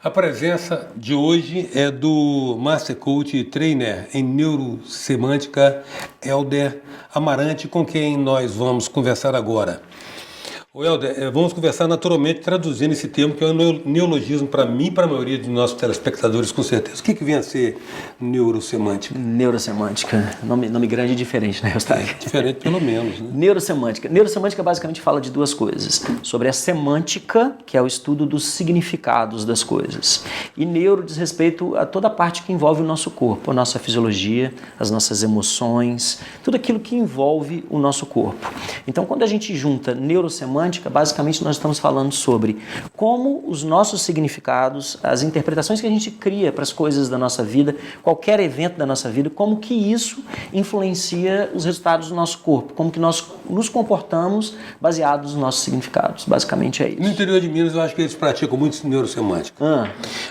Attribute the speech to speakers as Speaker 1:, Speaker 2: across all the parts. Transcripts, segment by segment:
Speaker 1: A presença de hoje é do Master Coach e Trainer em Neurosemântica, Helder Amarante, com quem nós vamos conversar agora. O Helder, vamos conversar naturalmente traduzindo esse termo, que é um neologismo para mim e para a maioria dos nossos telespectadores, com certeza. O que vem a ser neurosemântica?
Speaker 2: Neurosemântica. Nome grande e diferente, né, Eustáquio?
Speaker 1: Diferente pelo menos, né?
Speaker 2: Neurosemântica. Neurosemântica basicamente fala de duas coisas. Sobre a semântica, que é o estudo dos significados das coisas. E neuro diz respeito a toda a parte que envolve o nosso corpo, a nossa fisiologia, as nossas emoções, tudo aquilo que envolve o nosso corpo. Então, quando a gente junta neurosemântica, basicamente nós estamos falando sobre como os nossos significados, as interpretações que a gente cria para as coisas da nossa vida, qualquer evento da nossa vida, como que isso influencia os resultados do nosso corpo, como que nós nos comportamos baseados nos nossos significados. Basicamente é isso.
Speaker 1: No interior de Minas eu acho que eles praticam muito neurosemântica.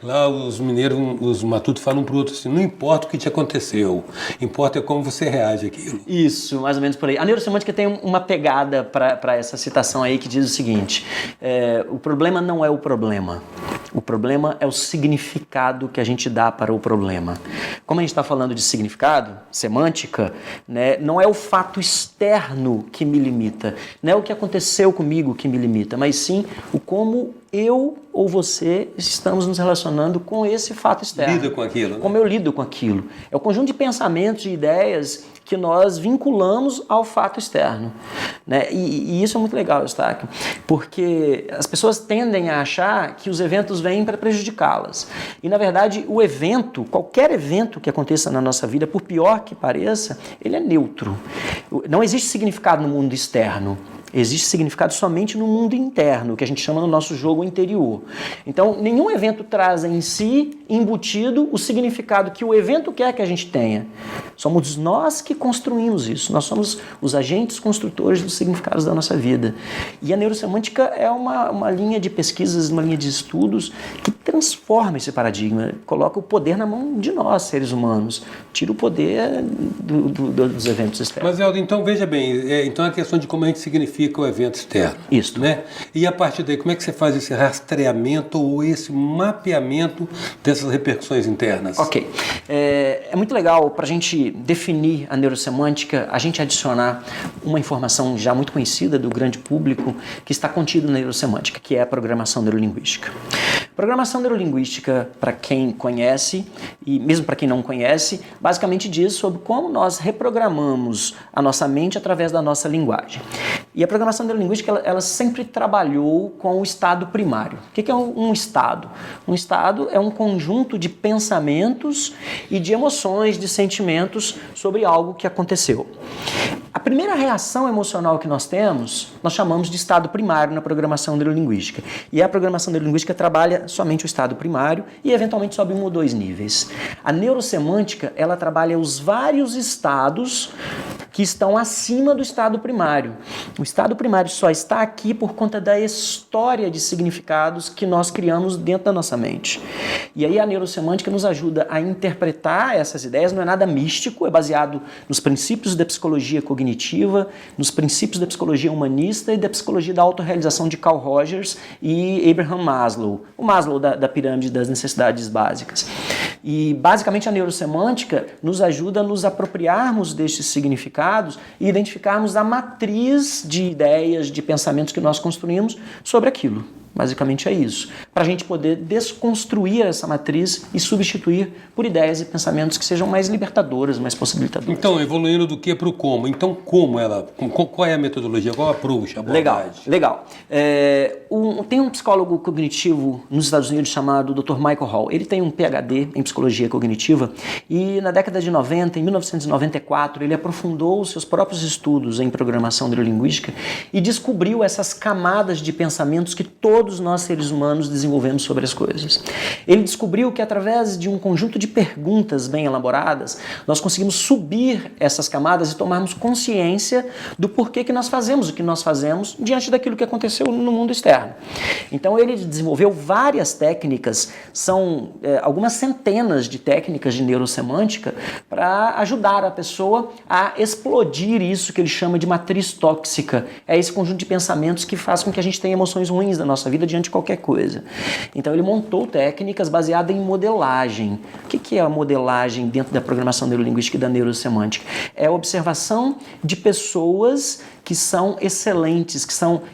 Speaker 1: Lá os mineiros, os matutos falam um para o outro assim, não importa o que te aconteceu, importa é como você reage àquilo.
Speaker 2: Isso, mais ou menos por aí. A neurosemântica tem uma pegada para essa citação aí que diz o seguinte, o problema não é o problema é o significado que a gente dá para o problema. Como a gente está falando de significado, semântica, né, não é o fato externo que me limita, não é o que aconteceu comigo que me limita, mas sim o como eu ou você estamos nos relacionando com esse fato externo.
Speaker 1: Lida com aquilo. Né?
Speaker 2: Como eu lido com aquilo. É o conjunto de pensamentos e ideias que nós vinculamos ao fato externo. Né? E isso é muito legal, Eustáquio, porque as pessoas tendem a achar que os eventos vêm para prejudicá-las. E, na verdade, o evento, qualquer evento que aconteça na nossa vida, por pior que pareça, ele é neutro. Não existe significado no mundo externo. Existe significado somente no mundo interno, que a gente chama no nosso jogo interior. Então, nenhum evento traz em si, embutido, o significado que o evento quer que a gente tenha. Somos nós que construímos isso. Nós somos os agentes construtores dos significados da nossa vida. E a neurosemântica é uma linha de pesquisas, uma linha de estudos que transforma esse paradigma, coloca o poder na mão de nós, seres humanos. Tira o poder dos eventos externos.
Speaker 1: Mas, Helder, então veja bem, então a questão de como a gente significa o evento externo.
Speaker 2: Isso.
Speaker 1: Né? E a partir daí, como é que você faz esse rastreamento ou esse mapeamento dessas repercussões internas?
Speaker 2: Ok. É muito legal para a gente definir a neurosemântica, a gente adicionar uma informação já muito conhecida do grande público que está contida na neurosemântica, que é a programação neurolinguística. Programação neurolinguística, para quem conhece e mesmo para quem não conhece, basicamente diz sobre como nós reprogramamos a nossa mente através da nossa linguagem. E a programação neurolinguística, ela sempre trabalhou com o estado primário. O que é um estado? Um estado é um conjunto de pensamentos e de emoções, de sentimentos sobre algo que aconteceu. A primeira reação emocional que nós temos, nós chamamos de estado primário na programação neurolinguística. E a programação neurolinguística trabalha somente o estado primário e eventualmente sobe 1 ou 2 níveis. A neurosemântica, ela trabalha os vários estados que estão acima do estado primário. O estado primário só está aqui por conta da história de significados que nós criamos dentro da nossa mente. E aí a neurosemântica nos ajuda a interpretar essas ideias, não é nada místico, é baseado nos princípios da psicologia cognitiva, nos princípios da psicologia humanista e da psicologia da autorrealização de Carl Rogers e Abraham Maslow, o Maslow da pirâmide das necessidades básicas. E basicamente a neurosemântica nos ajuda a nos apropriarmos destes significados e identificarmos a matriz de ideias, de pensamentos que nós construímos sobre aquilo. Basicamente é isso. Para a gente poder desconstruir essa matriz e substituir por ideias e pensamentos que sejam mais libertadoras, mais possibilitadoras.
Speaker 1: Então, evoluindo do que para o como. Então, qual é a metodologia? Qual a approach, a abordagem?
Speaker 2: Legal. Tem um psicólogo cognitivo nos Estados Unidos chamado Dr. Michael Hall. Ele tem um PhD em psicologia cognitiva e na década de 90, em 1994, ele aprofundou os seus próprios estudos em programação neurolinguística e descobriu essas camadas de pensamentos que todos nós seres humanos desenvolvemos sobre as coisas. Ele descobriu que através de um conjunto de perguntas bem elaboradas, nós conseguimos subir essas camadas e tomarmos consciência do porquê que nós fazemos o que nós fazemos diante daquilo que aconteceu no mundo externo. Então ele desenvolveu várias técnicas, são algumas centenas de técnicas de neurosemântica para ajudar a pessoa a explodir isso que ele chama de matriz tóxica. É esse conjunto de pensamentos que faz com que a gente tenha emoções ruins na nossa vida vida diante de qualquer coisa. Então ele montou técnicas baseadas em modelagem. O que é a modelagem dentro da programação neurolinguística e da neurosemântica? É a observação de pessoas que são excelentes,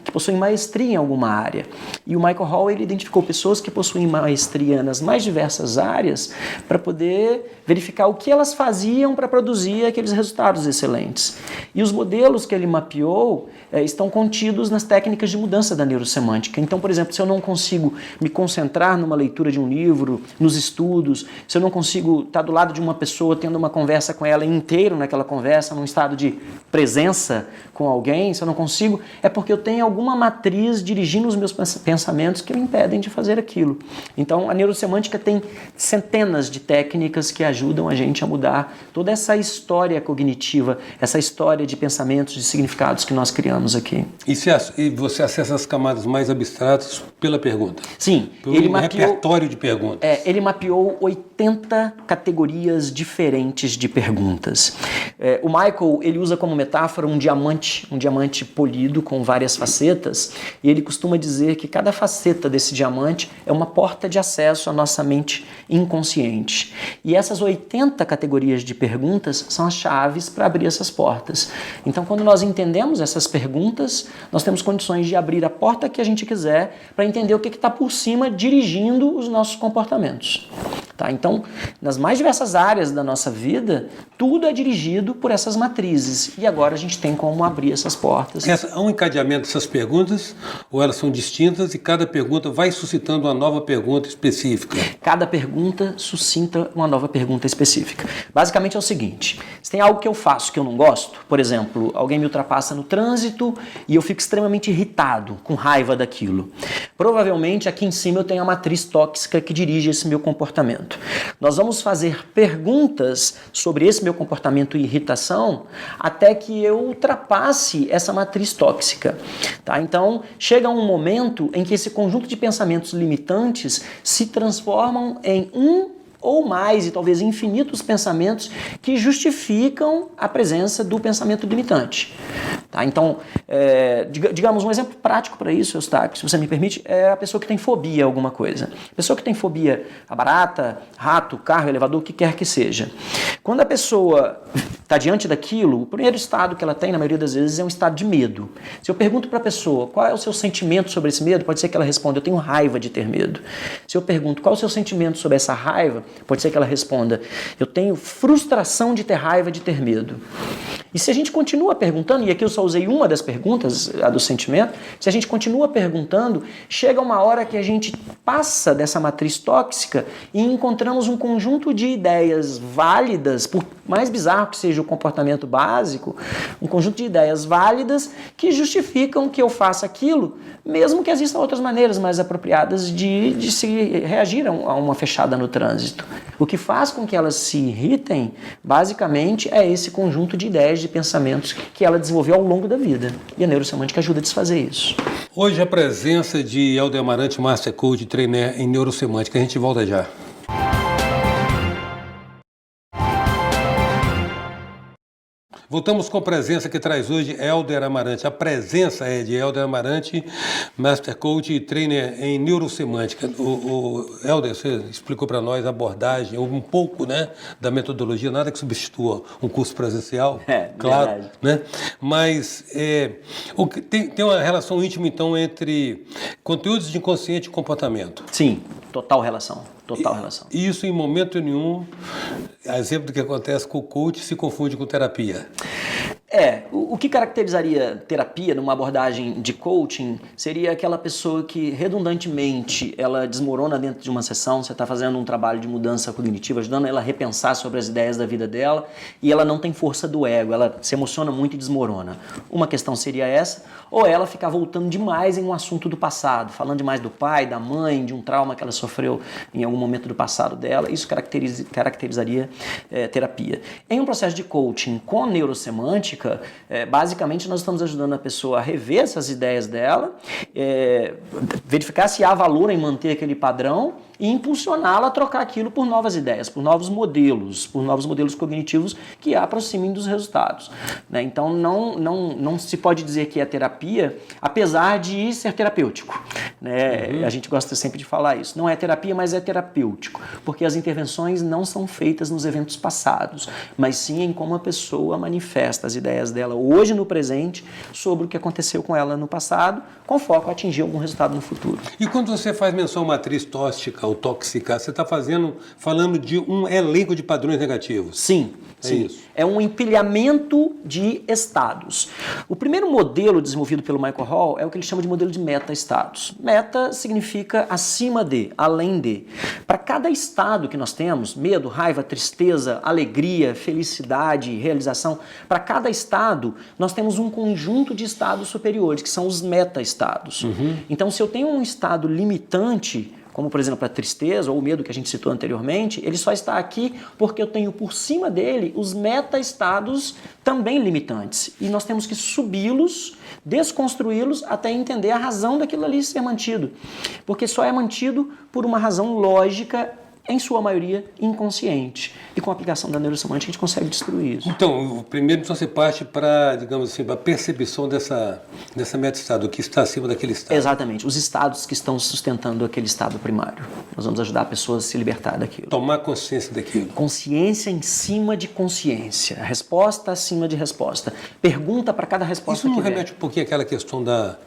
Speaker 2: que possuem maestria em alguma área. E o Michael Hall, ele identificou pessoas que possuem maestria nas mais diversas áreas para poder verificar o que elas faziam para produzir aqueles resultados excelentes. E os modelos que ele mapeou estão contidos nas técnicas de mudança da neurosemântica. Então, por exemplo, se eu não consigo me concentrar numa leitura de um livro, nos estudos, se eu não consigo estar do lado de uma pessoa tendo uma conversa com ela inteiro naquela conversa, num estado de presença com alguém, se eu não consigo, é porque eu tenho alguma matriz dirigindo os meus pensamentos que me impedem de fazer aquilo. Então, a neurosemântica tem centenas de técnicas que ajudam a gente a mudar toda essa história cognitiva, essa história de pensamentos, de significados que nós criamos aqui.
Speaker 1: E você acessa as camadas mais abstratas pela pergunta?
Speaker 2: Sim.
Speaker 1: Pelo repertório de perguntas?
Speaker 2: Ele mapeou 80 categorias diferentes de perguntas. O Michael, ele usa como metáfora um diamante polido com várias facetas, e ele costuma dizer que cada faceta desse diamante é uma porta de acesso à nossa mente inconsciente. E essas 80 categorias de perguntas são as chaves para abrir essas portas. Então, quando nós entendemos essas perguntas, nós temos condições de abrir a porta que a gente quiser para entender o que está por cima dirigindo os nossos comportamentos. Tá? Então, nas mais diversas áreas da nossa vida, tudo é dirigido por essas matrizes. E agora a gente tem como abrir essas portas.
Speaker 1: Há um encadeamento dessas perguntas, ou elas são distintas e cada pergunta vai suscitando uma nova pergunta específica?
Speaker 2: Cada pergunta suscita uma nova pergunta específica. Basicamente é o seguinte: se tem algo que eu faço que eu não gosto, por exemplo, alguém me ultrapassa no trânsito e eu fico extremamente irritado, com raiva daquilo. Provavelmente aqui em cima eu tenho a matriz tóxica que dirige esse meu comportamento. Nós vamos fazer perguntas sobre esse meu comportamento e irritação até que eu ultrapasse essa matriz tóxica. Tá? Então, chega um momento em que esse conjunto de pensamentos limitantes se transformam em ou mais, e talvez infinitos pensamentos que justificam a presença do pensamento limitante. Tá? Então, digamos, um exemplo prático para isso, Eustáquio, se você me permite, é a pessoa que tem fobia a alguma coisa. A pessoa que tem fobia a barata, rato, carro, elevador, o que quer que seja. Quando a pessoa está diante daquilo, o primeiro estado que ela tem, na maioria das vezes, é um estado de medo. Se eu pergunto para a pessoa qual é o seu sentimento sobre esse medo, pode ser que ela responda: eu tenho raiva de ter medo. Se eu pergunto qual é o seu sentimento sobre essa raiva, pode ser que ela responda: eu tenho frustração de ter raiva de ter medo. E se a gente continua perguntando, e aqui eu só usei uma das perguntas, a do sentimento, se a gente continua perguntando, chega uma hora que a gente passa dessa matriz tóxica e encontramos um conjunto de ideias válidas, por mais bizarro que seja o comportamento básico, um conjunto de ideias válidas que justificam que eu faça aquilo, mesmo que existam outras maneiras mais apropriadas de se reagir a uma fechada no trânsito. O que faz com que elas se irritem, basicamente, é esse conjunto de ideias, de pensamentos que ela desenvolveu ao longo da vida. E a neurosemântica ajuda a desfazer isso.
Speaker 1: Hoje a presença de Helder Amarante, Master Coach, Trainer em Neurosemântica. A gente volta já. Voltamos com a presença que traz hoje Helder Amarante. A presença é de Helder Amarante, Master Coach e Trainer em Neurosemântica. O Helder, você explicou para nós a abordagem, um pouco, né, da metodologia, nada que substitua um curso presencial, claro, verdade, né? Mas tem uma relação íntima, então, entre conteúdos de inconsciente e comportamento.
Speaker 2: Sim, total relação. Total relação.
Speaker 1: E isso, em momento nenhum, exemplo do que acontece com o coach, se confunde com terapia.
Speaker 2: O que caracterizaria terapia numa abordagem de coaching seria aquela pessoa que redundantemente ela desmorona dentro de uma sessão, você está fazendo um trabalho de mudança cognitiva, ajudando ela a repensar sobre as ideias da vida dela, e ela não tem força do ego, ela se emociona muito e desmorona. Uma questão seria essa, ou ela ficar voltando demais em um assunto do passado, falando demais do pai, da mãe, de um trauma que ela sofreu em algum momento do passado dela. Isso caracterizaria terapia. Em um processo de coaching com neurosemântica, basicamente nós estamos ajudando a pessoa a rever essas ideias dela, verificar se há valor em manter aquele padrão e impulsioná-la a trocar aquilo por novas ideias, por novos modelos cognitivos que a aproximem dos resultados. Né? Então, não se pode dizer que é terapia, apesar de ser terapêutico. Né? A gente gosta sempre de falar isso. Não é terapia, mas é terapêutico, porque as intervenções não são feitas nos eventos passados, mas sim em como a pessoa manifesta as ideias dela hoje no presente sobre o que aconteceu com ela no passado, com foco a atingir algum resultado no futuro.
Speaker 1: E quando você faz menção à matriz tóxica ou tóxica, você está falando de um elenco de padrões negativos?
Speaker 2: Sim. Sim,
Speaker 1: isso.
Speaker 2: É um empilhamento de estados. O primeiro modelo desenvolvido pelo Michael Hall é o que ele chama de modelo de meta-estados. Meta significa acima de, além de. Para cada estado que nós temos, medo, raiva, tristeza, alegria, felicidade, realização, para cada estado nós temos um conjunto de estados superiores, que são os meta-estados. Então, se eu tenho um estado limitante, como por exemplo a tristeza ou o medo que a gente citou anteriormente, ele só está aqui porque eu tenho por cima dele os meta-estados também limitantes. E nós temos que subi-los, desconstruí-los até entender a razão daquilo ali ser mantido. Porque só é mantido por uma razão lógica, em sua maioria inconsciente. E com a aplicação da neurosemântica a gente consegue destruir isso.
Speaker 1: Então, primeiro você parte para, digamos assim, para a percepção dessa meta-estado, o que está acima daquele estado.
Speaker 2: Exatamente, os estados que estão sustentando aquele estado primário. Nós vamos ajudar a pessoa a se libertar daquilo.
Speaker 1: Tomar consciência daquilo.
Speaker 2: Consciência em cima de consciência, resposta acima de resposta. Pergunta para cada resposta
Speaker 1: que
Speaker 2: vem.
Speaker 1: Isso não remete um pouquinho àquela questão da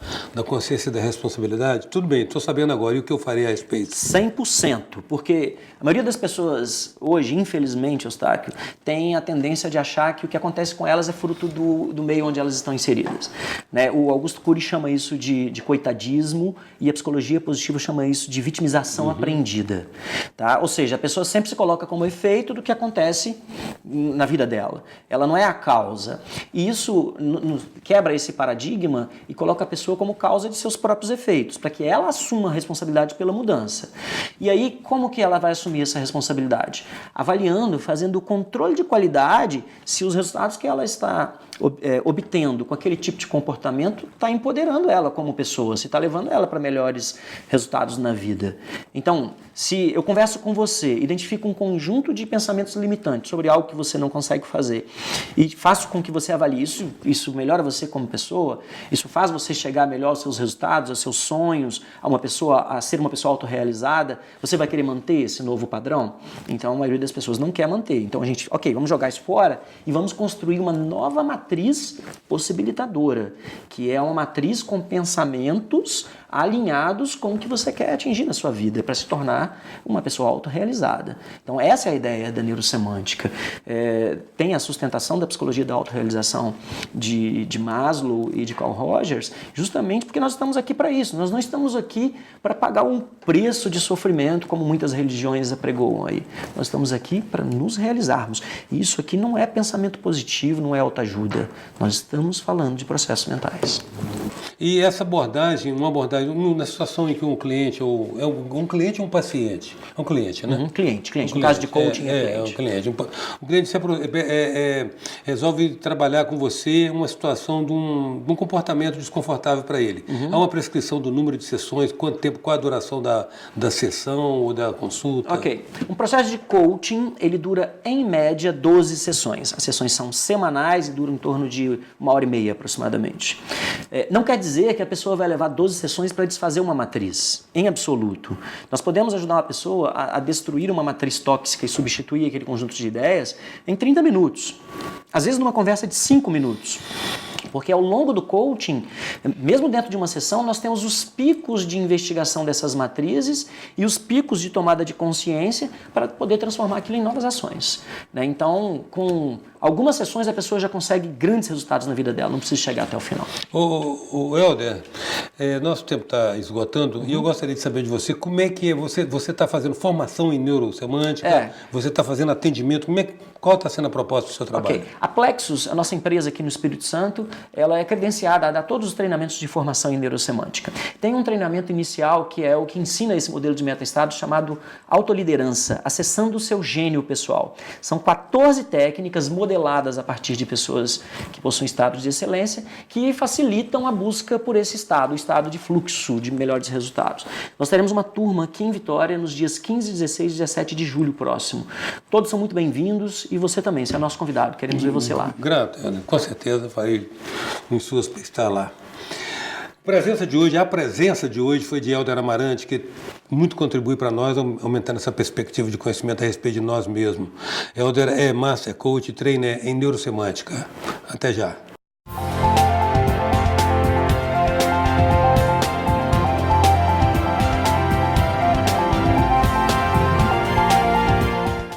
Speaker 1: consciência e da responsabilidade? Tudo bem, estou sabendo agora, e o que eu faria a respeito?
Speaker 2: 100%, porque a maioria das pessoas hoje, infelizmente, Eustáquio, tem a tendência de achar que o que acontece com elas é fruto do meio onde elas estão inseridas. Né? O Augusto Cury chama isso de coitadismo e a psicologia positiva chama isso de vitimização aprendida. Tá? Ou seja, a pessoa sempre se coloca como efeito do que acontece na vida dela. Ela não é a causa. E isso quebra esse paradigma e coloca a pessoa como causa de seus próprios efeitos, para que ela assuma a responsabilidade pela mudança. E aí, como que ela vai assumir essa responsabilidade? Avaliando, fazendo o controle de qualidade se os resultados que ela está obtendo com aquele tipo de comportamento está empoderando ela como pessoa, se está levando ela para melhores resultados na vida. Então, se eu converso com você, identifico um conjunto de pensamentos limitantes sobre algo que você não consegue fazer e faço com que você avalie isso melhora você como pessoa, isso faz você chegar melhor aos seus resultados, aos seus sonhos, a ser uma pessoa autorrealizada, você vai querer manter esse novo padrão? Então, a maioria das pessoas não quer manter. Então, a gente, vamos jogar isso fora e vamos construir uma nova matriz possibilitadora, que é uma matriz com pensamentos alinhados com o que você quer atingir na sua vida, para se tornar uma pessoa autorrealizada. Então, essa é a ideia da neurosemântica. Tem a sustentação da psicologia da autorrealização de Maslow e de Carl Rogers, justamente porque nós estamos aqui para isso. Nós não estamos aqui para pagar um preço de sofrimento, como muitas religiões apregoam aí. Nós estamos aqui para nos realizarmos. E isso aqui não é pensamento positivo, não é autoajuda. Nós estamos falando de processos mentais.
Speaker 1: E essa abordagem, na situação em que um cliente, ou é um cliente ou um paciente? É um cliente, né?
Speaker 2: Cliente. No caso de coaching,
Speaker 1: é um cliente. O cliente resolve trabalhar com você uma situação de um comportamento desconfortável para ele. Há uma prescrição do número de sessões, quanto tempo, qual a duração da sessão ou da consulta?
Speaker 2: Ok. Um processo de coaching, ele dura em média 12 sessões. As sessões são semanais e duram em torno de 1h30 aproximadamente. Não quer dizer que a pessoa vai levar 12 sessões para desfazer uma matriz, em absoluto. Nós podemos ajudar uma pessoa a destruir uma matriz tóxica e substituir aquele conjunto de ideias em 30 minutos. Às vezes numa conversa de 5 minutos. Porque ao longo do coaching, mesmo dentro de uma sessão, nós temos os picos de investigação dessas matrizes e os picos de tomada de consciência para poder transformar aquilo em novas ações. Né? Então, com algumas sessões, a pessoa já consegue grandes resultados na vida dela, não precisa chegar até o final.
Speaker 1: O Helder, nosso tempo está esgotando e eu gostaria de saber de você, como é que você está fazendo formação em neurosemântica, você está fazendo atendimento, qual está sendo a proposta do seu trabalho?
Speaker 2: Okay. A Plexus, a nossa empresa aqui no Espírito Santo, ela é credenciada a dar todos os treinamentos de formação em neurosemântica. Tem um treinamento inicial que é o que ensina esse modelo de meta-estado chamado autoliderança, acessando o seu gênio pessoal. São 14 técnicas modeladas modeladas a partir de pessoas que possuem estados de excelência, que facilitam a busca por esse estado, o estado de fluxo, de melhores resultados. Nós teremos uma turma aqui em Vitória nos dias 15, 16 e 17 de julho próximo. Todos são muito bem-vindos e você também, você é nosso convidado, queremos ver você lá.
Speaker 1: Grato, com certeza farei em suas para estar lá. A presença de hoje foi de Helder Amarante, que muito contribui para nós, aumentando essa perspectiva de conhecimento a respeito de nós mesmos. Helder é Master Coach e Trainer em Neurosemântica. Até já.